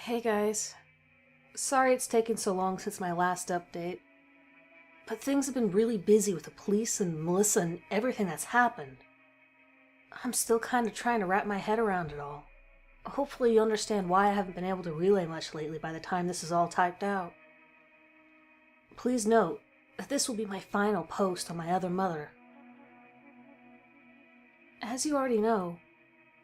Hey guys. Sorry it's taken so long since my last update, but things have been really busy with the police and Melissa and everything that's happened. I'm still kind of trying to wrap my head around it all. Hopefully you understand why I haven't been able to relay much lately by the time this is all typed out. Please note that this will be my final post on my other mother. As you already know,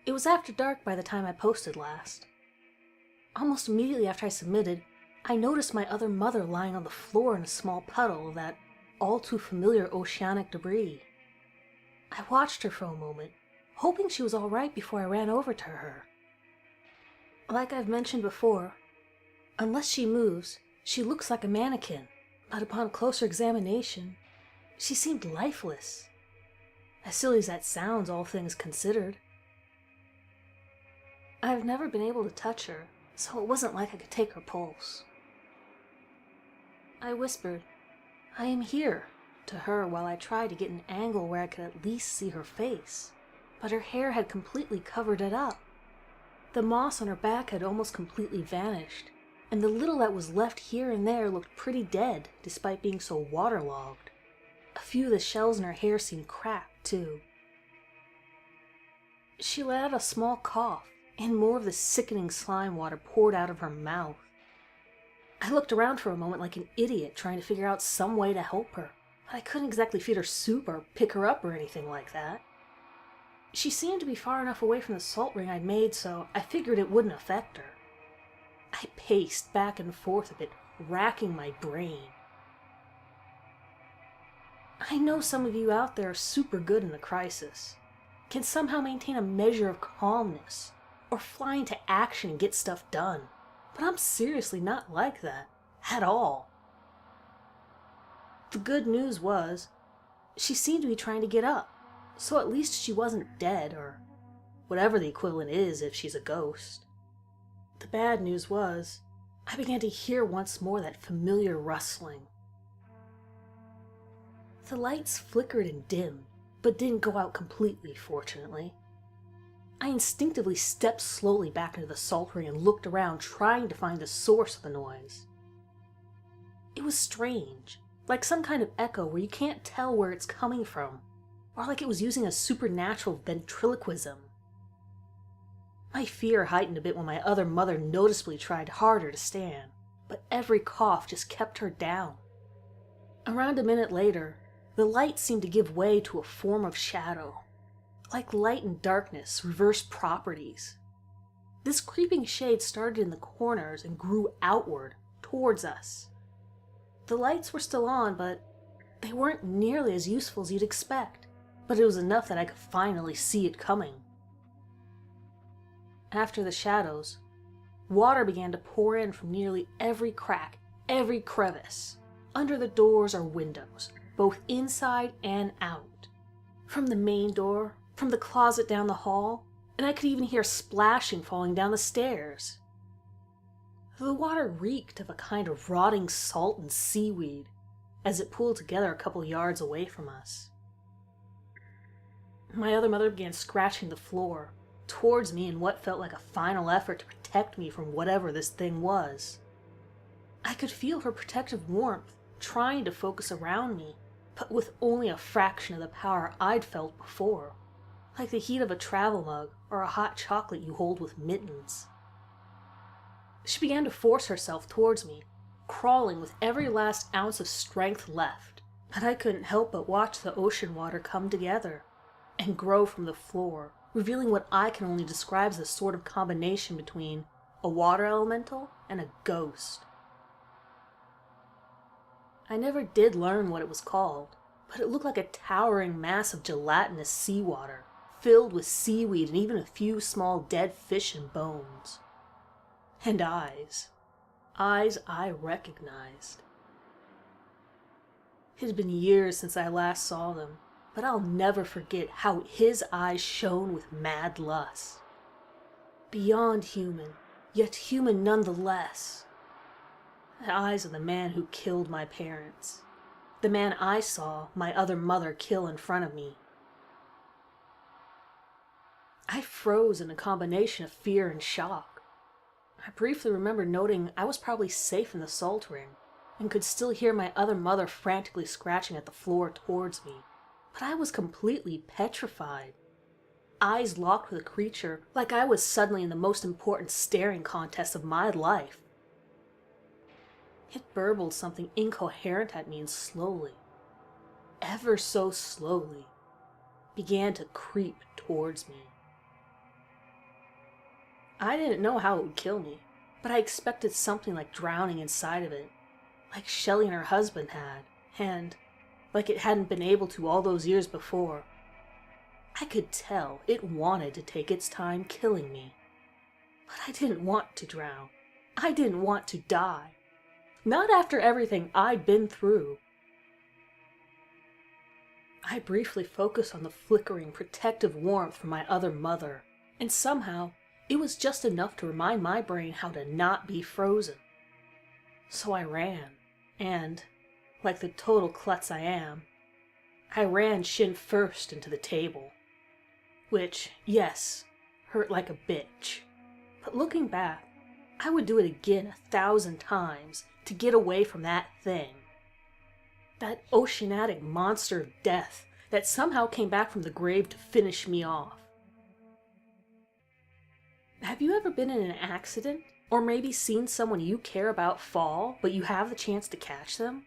it was after dark by the time I posted last. Almost immediately after I submitted, I noticed my other mother lying on the floor in a small puddle of that all too familiar oceanic debris. I watched her for a moment, hoping she was alright before I ran over to her. Like I've mentioned before, unless she moves, she looks like a mannequin, but upon closer examination, she seemed lifeless. As silly as that sounds, all things considered. I've never been able to touch her, so it wasn't like I could take her pulse. I whispered, "I am here," to her while I tried to get an angle where I could at least see her face, but her hair had completely covered it up. The moss on her back had almost completely vanished, and the little that was left here and there looked pretty dead despite being so waterlogged. A few of the shells in her hair seemed cracked, too. She let out a small cough, and more of the sickening slime water poured out of her mouth. I looked around for a moment like an idiot trying to figure out some way to help her, but I couldn't exactly feed her soup or pick her up or anything like that. She seemed to be far enough away from the salt ring I'd made, so I figured it wouldn't affect her. I paced back and forth a bit, racking my brain. I know some of you out there are super good in the crisis, can somehow maintain a measure of calmness, or fly into action and get stuff done. But I'm seriously not like that. At all. The good news was, she seemed to be trying to get up, so at least she wasn't dead, or whatever the equivalent is if she's a ghost. The bad news was, I began to hear once more that familiar rustling. The lights flickered and dimmed, but didn't go out completely, fortunately. I instinctively stepped slowly back into the salt ring and looked around, trying to find the source of the noise. It was strange, like some kind of echo where you can't tell where it's coming from, or like it was using a supernatural ventriloquism. My fear heightened a bit when my other mother noticeably tried harder to stand, but every cough just kept her down. Around a minute later, the light seemed to give way to a form of shadow. Like light and darkness, reversed properties. This creeping shade started in the corners and grew outward, towards us. The lights were still on, but they weren't nearly as useful as you'd expect, but it was enough that I could finally see it coming. After the shadows, water began to pour in from nearly every crack, every crevice, under the doors or windows, both inside and out. From the main door, from the closet down the hall, and I could even hear splashing falling down the stairs. The water reeked of a kind of rotting salt and seaweed as it pooled together a couple yards away from us. My other mother began scratching the floor towards me in what felt like a final effort to protect me from whatever this thing was. I could feel her protective warmth trying to focus around me, but with only a fraction of the power I'd felt before. Like the heat of a travel mug or a hot chocolate you hold with mittens. She began to force herself towards me, crawling with every last ounce of strength left, but I couldn't help but watch the ocean water come together and grow from the floor, revealing what I can only describe as a sort of combination between a water elemental and a ghost. I never did learn what it was called, but it looked like a towering mass of gelatinous seawater, filled with seaweed and even a few small dead fish and bones. And eyes. Eyes I recognized. It had been years since I last saw them, but I'll never forget how his eyes shone with mad lust. Beyond human, yet human nonetheless. The eyes of the man who killed my parents. The man I saw my other mother kill in front of me. I froze in a combination of fear and shock. I briefly remember noting I was probably safe in the salt ring, and could still hear my other mother frantically scratching at the floor towards me. But I was completely petrified, eyes locked with the creature like I was suddenly in the most important staring contest of my life. It burbled something incoherent at me and slowly, ever so slowly, began to creep towards me. I didn't know how it would kill me, but I expected something like drowning inside of it, like Shelley and her husband had, and like it hadn't been able to all those years before. I could tell it wanted to take its time killing me. But I didn't want to drown. I didn't want to die. Not after everything I'd been through. I briefly focused on the flickering, protective warmth from my other mother, and somehow it was just enough to remind my brain how to not be frozen. So I ran, and, like the total klutz I am, I ran shin first into the table. Which, yes, hurt like a bitch. But looking back, I would do it again 1,000 times to get away from that thing. That oceanic monster of death that somehow came back from the grave to finish me off. Have you ever been in an accident? Or maybe seen someone you care about fall, but you have the chance to catch them?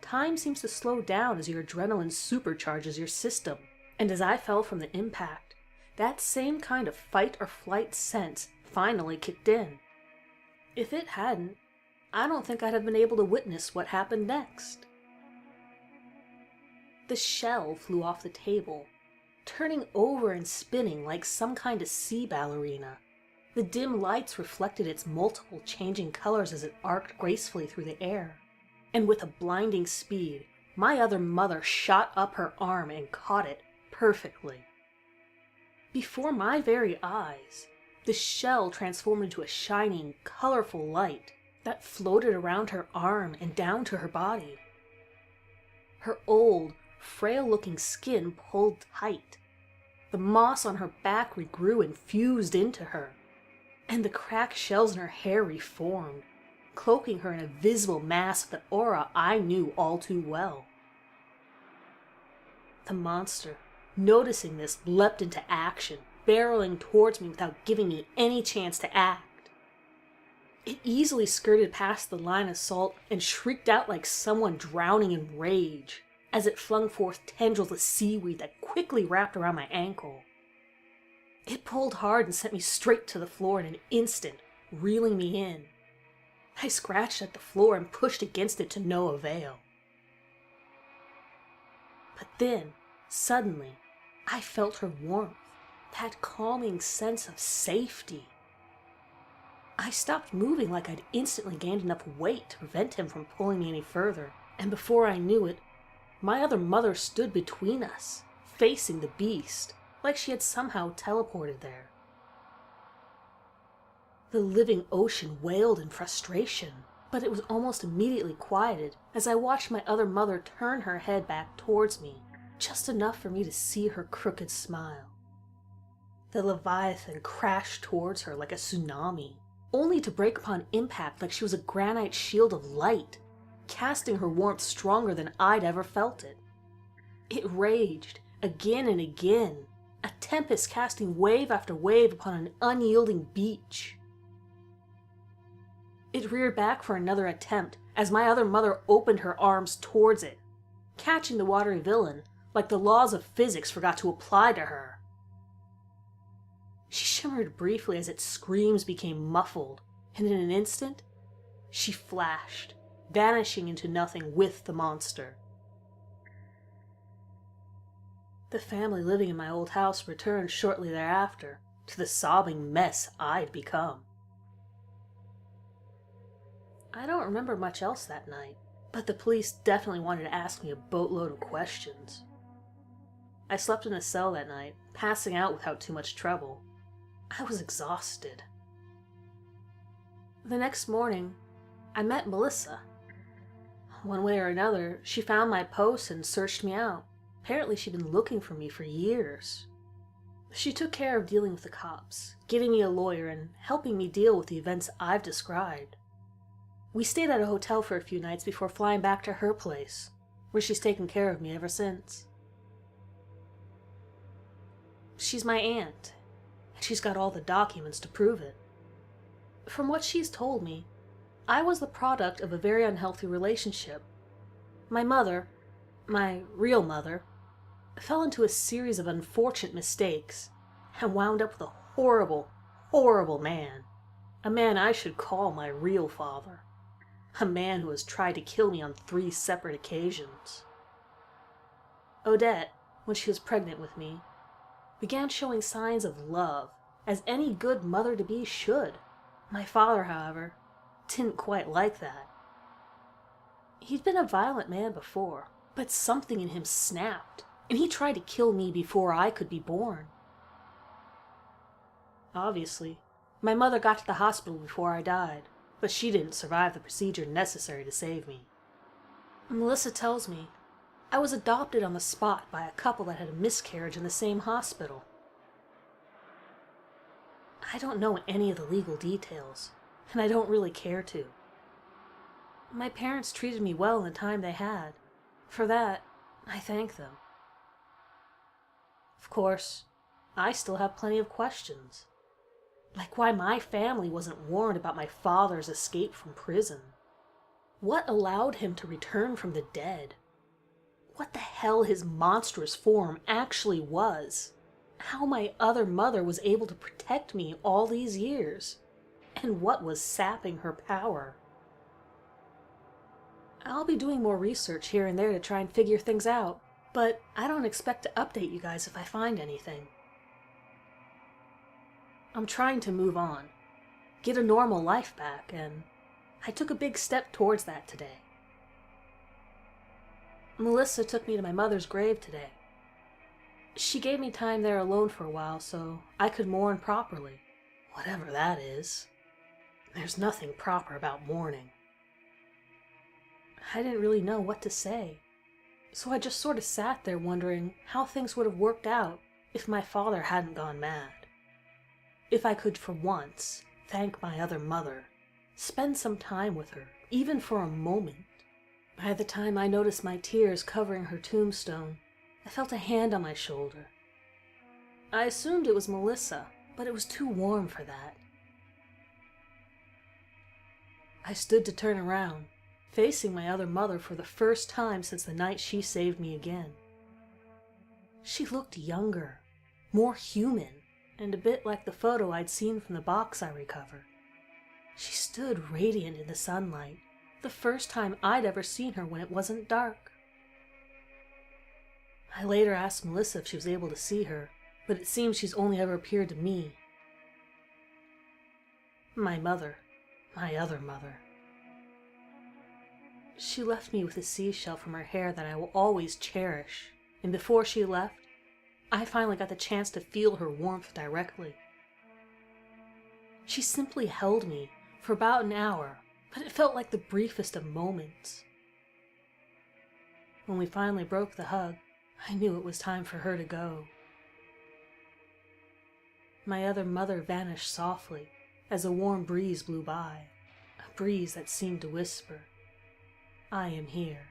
Time seems to slow down as your adrenaline supercharges your system. And as I fell from the impact, that same kind of fight or flight sense finally kicked in. If it hadn't, I don't think I'd have been able to witness what happened next. The shell flew off the table, turning over and spinning like some kind of sea ballerina. The dim lights reflected its multiple changing colors as it arced gracefully through the air. And with a blinding speed, my other mother shot up her arm and caught it perfectly. Before my very eyes, the shell transformed into a shining, colorful light that floated around her arm and down to her body. Her old, frail-looking skin pulled tight. The moss on her back regrew and fused into her, and the cracked shells in her hair reformed, cloaking her in a visible mass of the aura I knew all too well. The monster, noticing this, leapt into action, barreling towards me without giving me any chance to act. It easily skirted past the line of salt and shrieked out like someone drowning in rage as it flung forth tendrils of seaweed that quickly wrapped around my ankle. It pulled hard and sent me straight to the floor in an instant, reeling me in. I scratched at the floor and pushed against it to no avail. But then, suddenly, I felt her warmth, that calming sense of safety. I stopped moving like I'd instantly gained enough weight to prevent him from pulling me any further, and before I knew it, my other mother stood between us, facing the beast, like she had somehow teleported there. The living ocean wailed in frustration, but it was almost immediately quieted as I watched my other mother turn her head back towards me, just enough for me to see her crooked smile. The Leviathan crashed towards her like a tsunami, only to break upon impact like she was a granite shield of light, casting her warmth stronger than I'd ever felt it. It raged, again and again, a tempest casting wave after wave upon an unyielding beach. It reared back for another attempt as my other mother opened her arms towards it, catching the watery villain like the laws of physics forgot to apply to her. She shimmered briefly as its screams became muffled, and in an instant, she flashed, vanishing into nothing with the monster. The family living in my old house returned shortly thereafter to the sobbing mess I'd become. I don't remember much else that night, but the police definitely wanted to ask me a boatload of questions. I slept in a cell that night, passing out without too much trouble. I was exhausted. The next morning, I met Melissa. One way or another, she found my post and searched me out. Apparently she'd been looking for me for years. She took care of dealing with the cops, getting me a lawyer, and helping me deal with the events I've described. We stayed at a hotel for a few nights before flying back to her place, where she's taken care of me ever since. She's my aunt, and she's got all the documents to prove it. From what she's told me, I was the product of a very unhealthy relationship. My mother, my real mother, fell into a series of unfortunate mistakes and wound up with a horrible, horrible man. A man I should call my real father. A man who has tried to kill me on 3 separate occasions. Odette, when she was pregnant with me, began showing signs of love, as any good mother-to-be should. My father, however, didn't quite like that. He'd been a violent man before, but something in him snapped, and he tried to kill me before I could be born. Obviously, my mother got to the hospital before I died, but she didn't survive the procedure necessary to save me. Melissa tells me I was adopted on the spot by a couple that had a miscarriage in the same hospital. I don't know any of the legal details, and I don't really care to. My parents treated me well in the time they had. For that, I thank them. Of course, I still have plenty of questions. Like why my family wasn't warned about my father's escape from prison. What allowed him to return from the dead? What the hell his monstrous form actually was? How my other mother was able to protect me all these years? And what was sapping her power? I'll be doing more research here and there to try and figure things out, but I don't expect to update you guys if I find anything. I'm trying to move on, get a normal life back, and I took a big step towards that today. Melissa took me to my mother's grave today. She gave me time there alone for a while so I could mourn properly, whatever that is. There's nothing proper about mourning. I didn't really know what to say, so I just sort of sat there wondering how things would have worked out if my father hadn't gone mad. If I could for once thank my other mother, spend some time with her, even for a moment. By the time I noticed my tears covering her tombstone, I felt a hand on my shoulder. I assumed it was Melissa, but it was too warm for that. I stood to turn around, facing my other mother for the first time since the night she saved me again. She looked younger, more human, and a bit like the photo I'd seen from the box I recovered. She stood radiant in the sunlight, the first time I'd ever seen her when it wasn't dark. I later asked Melissa if she was able to see her, but it seems she's only ever appeared to me. My mother, my other mother. She left me with a seashell from her hair that I will always cherish, and before she left, I finally got the chance to feel her warmth directly. She simply held me for about an hour, but it felt like the briefest of moments. When we finally broke the hug, I knew it was time for her to go. My other mother vanished softly as a warm breeze blew by, a breeze that seemed to whisper, "I am here."